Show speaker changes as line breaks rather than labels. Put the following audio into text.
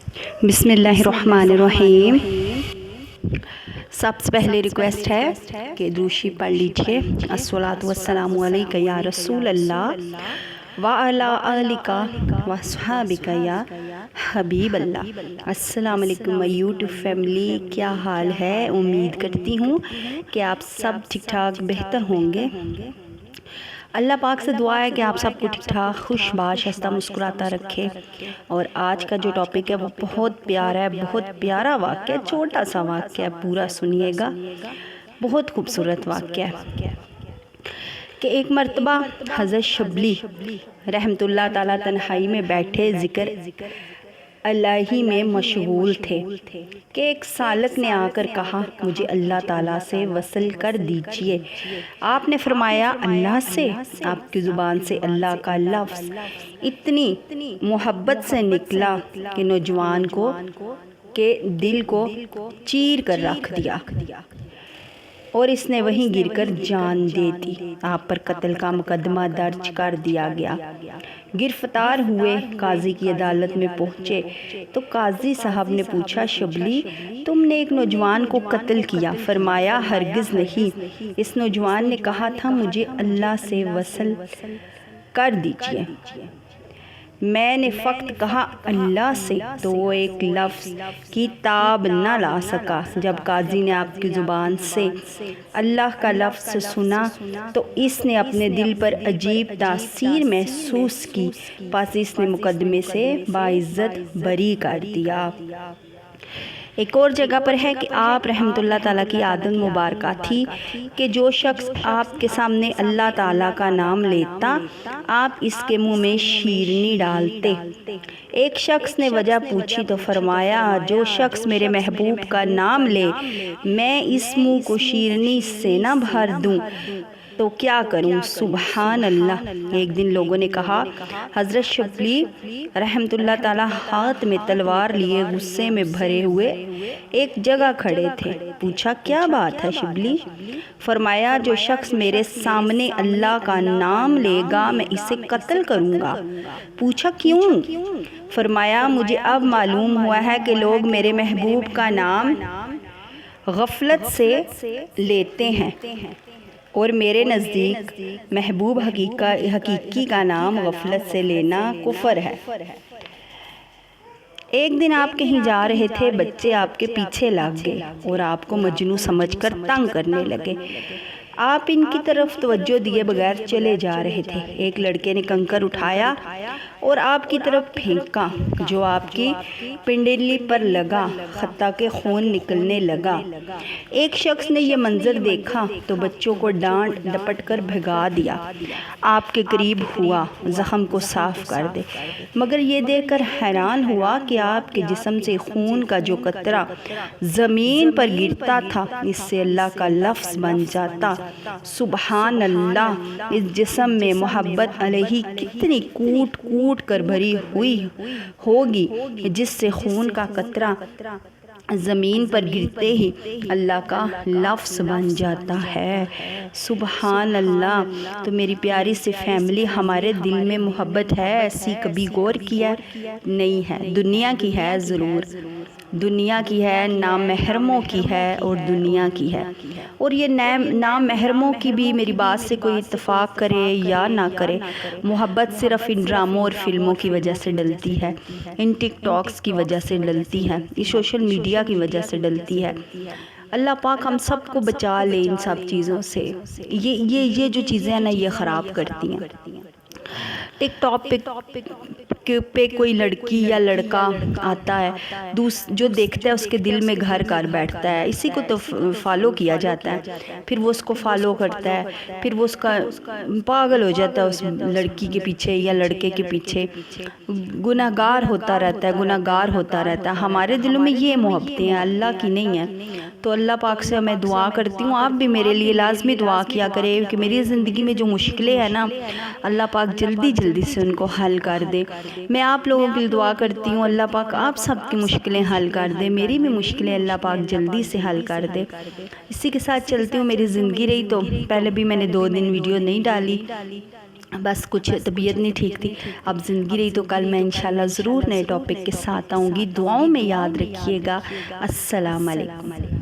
بسم اللہ الرحمن الرحیم۔ سب سے پہلے ریکویسٹ ہے کہ دوشی پڑھ لیجئے۔ الصلاۃ والسلام علیک یا رسول اللہ وعلی آلک واصحابک یا حبیب اللہ۔ السلام علیکم یوٹیوب فیملی، کیا حال ہے؟ امید کرتی ہوں کہ آپ سب ٹھیک ٹھاک بہتر ہوں گے۔ اللہ پاک سے دعا ہے کہ آپ سب کو ٹھیک ٹھاک خوش باش ہنستا مسکراتا رکھے۔ اور آج کا جو ٹاپک ہے وہ بہت پیارا ہے، بہت پیارا واقعہ، چھوٹا سا واقعہ ہے، پورا سنیے گا۔ بہت خوبصورت واقعہ ہے کہ ایک مرتبہ حضرت شبلی رحمۃ اللہ تعالیٰ تنہائی میں بیٹھے ذکر الہی میں مشغول تھے کہ ایک سالک نے آ کر کہا، مجھے اللہ تعالیٰ سے وصل کر دیجئے۔ آپ نے فرمایا، اللہ سے؟ آپ کی زبان سے اللہ کا لفظ اتنی محبت سے نکلا کہ نوجوان کے دل کو چیر کر رکھ دیا اور اس نے وہیں گر کر جان دے دی۔ آپ پر قتل کا مقدمہ درج کر دیا گیا۔ گرفتار ہوئے، قاضی کی عدالت میں پہنچے تو قاضی صاحب نے پوچھا، شبلی تم نے ایک نوجوان کو قتل کیا؟ فرمایا، ہرگز نہیں۔ اس نوجوان نے کہا تھا، مجھے اللہ سے وصل کر دیجئے۔ میں نے فقط کہا اللہ سے، تو وہ ایک لفظ کی تاب نہ لا سکا۔ جب قاضی نے آپ کی زبان سے اللہ کا لفظ سنا تو اس نے اپنے دل پر عجیب تاثیر محسوس کی، پس اس نے مقدمے سے باعزت بری کر دیا۔ ایک اور جگہ پر ہے کہ آپ رحمۃ اللہ تعالیٰ کی عادت مبارکہ تھی کہ جو شخص آپ کے سامنے اللہ تعالیٰ کا نام لیتا، آپ اس کے منہ میں شیرنی ڈالتے۔ ایک شخص نے وجہ پوچھی تو فرمایا، جو شخص میرے محبوب کا نام لے، میں اس منہ کو شیرنی سے نہ بھر دوں تو کیا کروں؟ سبحان اللہ۔ ایک دن لوگوں نے کہا، حضرت شبلی رحمۃ اللہ تعالیٰ ہاتھ میں تلوار لیے غصے میں بھرے ہوئے ایک جگہ کھڑے تھے۔ پوچھا، کیا بات ہے شبلی؟ فرمایا، جو شخص میرے سامنے اللہ کا نام لے گا میں اسے قتل کروں گا۔ پوچھا، کیوں؟ فرمایا، مجھے اب معلوم ہوا ہے کہ لوگ میرے محبوب کا نام غفلت سے لیتے ہیں اور میرے نزدیک محبوب حقیقی کا نام غفلت سے لینا کفر ہے۔ ایک دن آپ کہیں جا رہے تھے، بچے آپ کے پیچھے لگ گئے اور آپ کو مجنوں سمجھ کر تنگ کرنے لگے۔ آپ ان کی طرف توجہ دیے بغیر چلے جا رہے تھے۔ ایک لڑکے نے کنکر اٹھایا اور آپ کی طرف پھینکا جو آپ کی پنڈلی پر لگا، حتیٰ کہ خون نکلنے لگا۔ ایک شخص نے یہ منظر دیکھا تو بچوں کو ڈانٹ ڈپٹ کر بھگا دیا۔ آپ کے قریب ہوا زخم کو صاف کر دے، مگر یہ دیکھ کر حیران ہوا کہ آپ کے جسم سے خون کا جو قطرہ زمین پر گرتا تھا، اس سے اللہ کا لفظ بن جاتا۔ سبحان اللہ۔ اس جسم میں محبت الہی کتنی کوٹ کوٹ کر بھری ہوئی ہوگی جس سے خون کا قطرہ زمین پر گرتے ہی اللہ کا لفظ بن جاتا ہے۔ سبحان اللہ۔ تو میری پیاری سی فیملی، ہمارے دل میں محبت ہے ایسی کبھی غور کیا نہیں ہے؟ دنیا کی ہے ضرور، دنیا کی ہے، نامحرموں کی ہے اور دنیا کی ہے۔ اور یہ نامحرموں کی بھی میری بات سے کوئی اتفاق کرے یا نہ کرے، محبت صرف ان ڈراموں اور فلموں کی وجہ سے ڈلتی ہے، ان ٹک ٹاکس کی وجہ سے ڈلتی ہے، اس سوشل میڈیا کی وجہ سے ڈلتی ہے۔ اللہ پاک ہم سب کو بچا لے ان سب چیزوں سے۔ یہ جو چیزیں ہیں نا، یہ خراب کرتی ہیں۔ ٹک ٹاک پہ کوئی لڑکی یا لڑکا آتا ہے، جو دیکھتا ہے اس کے دل میں گھر کر بیٹھتا ہے، اسی کو تو فالو کیا جاتا ہے، پھر وہ اس کو فالو کرتا ہے، پھر وہ اس کا پاگل ہو جاتا ہے اس لڑکی کے پیچھے یا لڑکے کے پیچھے، گناہگار ہوتا رہتا ہے، گناہگار ہوتا رہتا ہے۔ ہمارے دلوں میں یہ محبتیں ہیں، اللہ کی نہیں ہیں۔ تو اللہ پاک سے میں دعا کرتی ہوں، آپ بھی میرے لیے لازمی دعا کیا کرے کہ میری زندگی میں جو مشکلیں ہیں نا، اللہ پاک جلدی سے ان کو حل کر دے۔ میں آپ لوگوں کے لیے دعا کرتی ہوں، اللہ پاک آپ سب کی مشکلیں حل کر دے، میری بھی مشکلیں اللہ پاک جلدی سے حل کر دے۔ اسی کے ساتھ چلتی ہوں۔ میری زندگی رہی تو پہلے بھی میں نے 2 دن ویڈیو نہیں ڈالی، بس کچھ طبیعت نہیں ٹھیک تھی. اب زندگی رہی تو کل میں انشاءاللہ ضرور نئے ٹاپک کے ساتھ آؤں گی. دعاؤں میں یاد رکھیے گا. السلام علیکم.